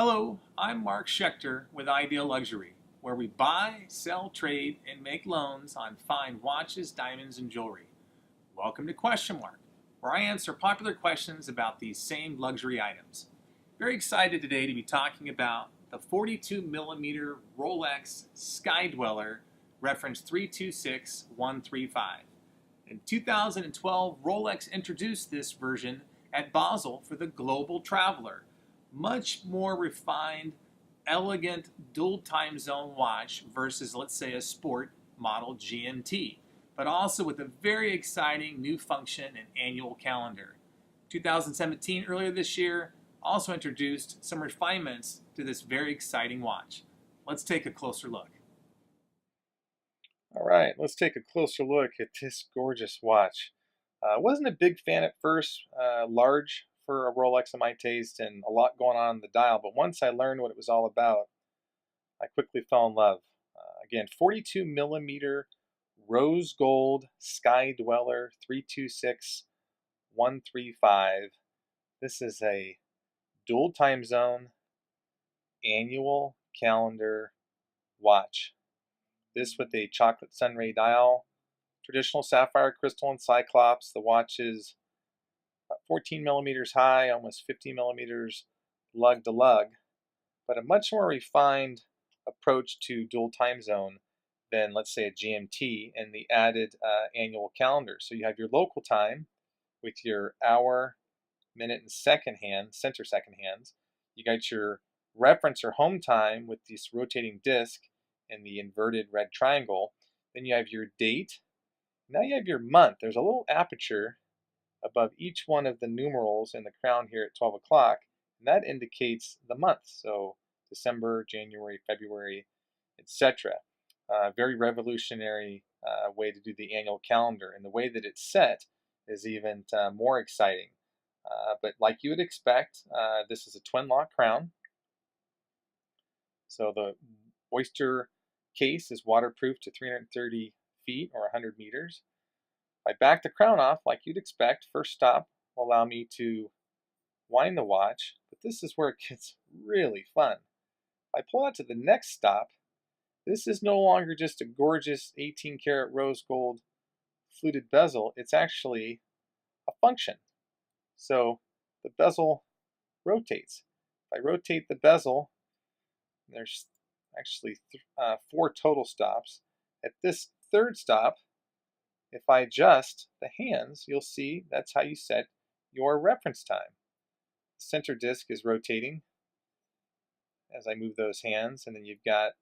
Hello, I'm Mark Schechter with Ideal Luxury, where we buy, sell, trade, and make loans on fine watches, diamonds, and jewelry. Welcome to Question Mark, where I answer popular questions about these same luxury items. Very excited today to be talking about the 42mm Rolex Sky Dweller, reference 326135. In 2012, Rolex introduced this version at Basel for the global traveler. Much more refined, elegant dual time zone watch versus, let's say, a sport model GMT, but also with a very exciting new function and annual calendar. 2017, earlier this year, also introduced some refinements to this very exciting watch. Let's take a closer look. All right, let's take a closer look at this gorgeous watch. Wasn't a big fan at first, large for a Rolex in my taste and a lot going on the dial, but once I learned what it was all about, I quickly fell in love. Again, 42mm rose gold Sky Dweller 326135. This is a dual time zone annual calendar watch. This with a chocolate sunray dial, traditional sapphire crystal and cyclops. The watch is about 14 millimeters high, almost 50 millimeters lug to lug, but a much more refined approach to dual time zone than, let's say, a GMT and the added annual calendar. So you have your local time with your hour, minute, and second hand, center second hands. You got your reference or home time with this rotating disc and the inverted red triangle. Then you have your date. Now you have your month. There's a little aperture above each one of the numerals in the crown here at 12 o'clock, and that indicates the month. So December, January, February, etc. Very revolutionary way to do the annual calendar, and the way that it's set is even more exciting. But like you would expect, this is a twin lock crown. So the oyster case is waterproof to 330 feet or 100 meters. If I back the crown off like you'd expect, first stop will allow me to wind the watch, but this is where it gets really fun. If I pull out to the next stop, this is no longer just a gorgeous 18 karat rose gold fluted bezel, it's actually a function. So the bezel rotates. If I rotate the bezel, there's actually 4 total stops. At this third stop, if I adjust the hands, you'll see that's how you set your reference time. The center disc is rotating as I move those hands, and then you've got,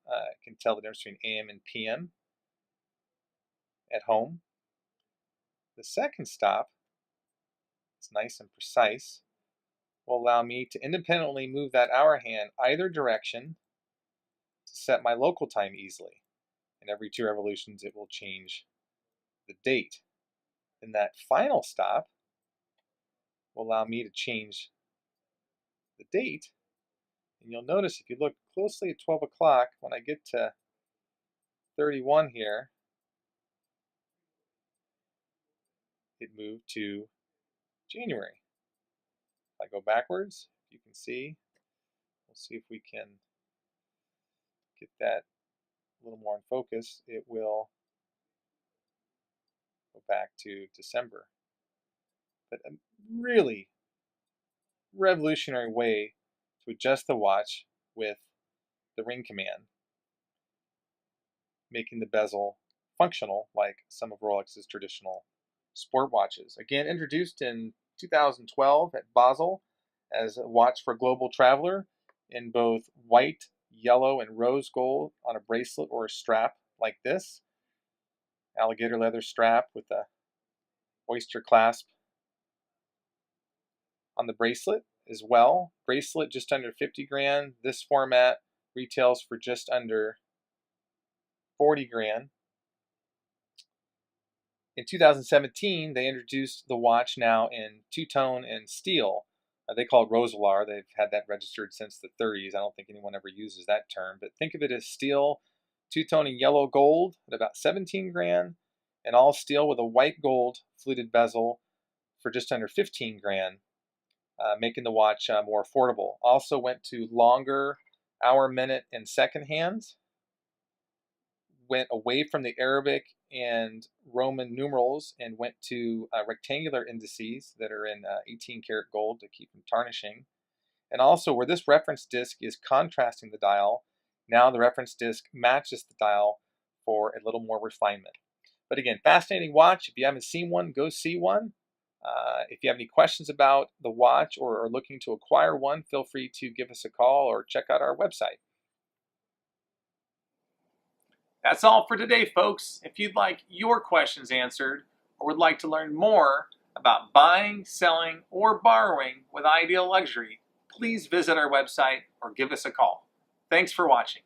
can tell the difference between AM and PM at home. The second stop, it's nice and precise, will allow me to independently move that hour hand either direction to set my local time easily. And every 2 revolutions, it will change the date. And that final stop will allow me to change the date. And you'll notice if you look closely at 12 o'clock, when I get to 31 here, it moved to January. If I go backwards, you can see, we'll see if we can get that a little more in focus. It will go back to December. But a really revolutionary way to adjust the watch with the ring command, making the bezel functional like some of Rolex's traditional sport watches. Again, introduced in 2012 at Basel as a watch for global traveler in both white, yellow, and rose gold on a bracelet or a strap like this. Alligator leather strap with a oyster clasp on the bracelet as well. Bracelet just under 50 grand. This format retails for just under 40 grand. In 2017, they introduced the watch now in two-tone and steel. They call it Roselar. They've had that registered since the 30s. I don't think anyone ever uses that term, but think of it as steel, two-tone and yellow gold at about 17 grand, and all steel with a white gold fluted bezel for just under 15 grand. making the watch more affordable. Also went to longer hour, minute, and second hands. Went away from the Arabic and Roman numerals and went to rectangular indices that are in 18 karat gold to keep from tarnishing. And also, where this reference disc is contrasting the dial, now the reference disc matches the dial for a little more refinement. But again, fascinating watch. If you haven't seen one, go see one. If you have any questions about the watch or are looking to acquire one, feel free to give us a call or check out our website. That's all for today, folks. If you'd like your questions answered or would like to learn more about buying, selling, or borrowing with Ideal Luxury, please visit our website or give us a call. Thanks for watching.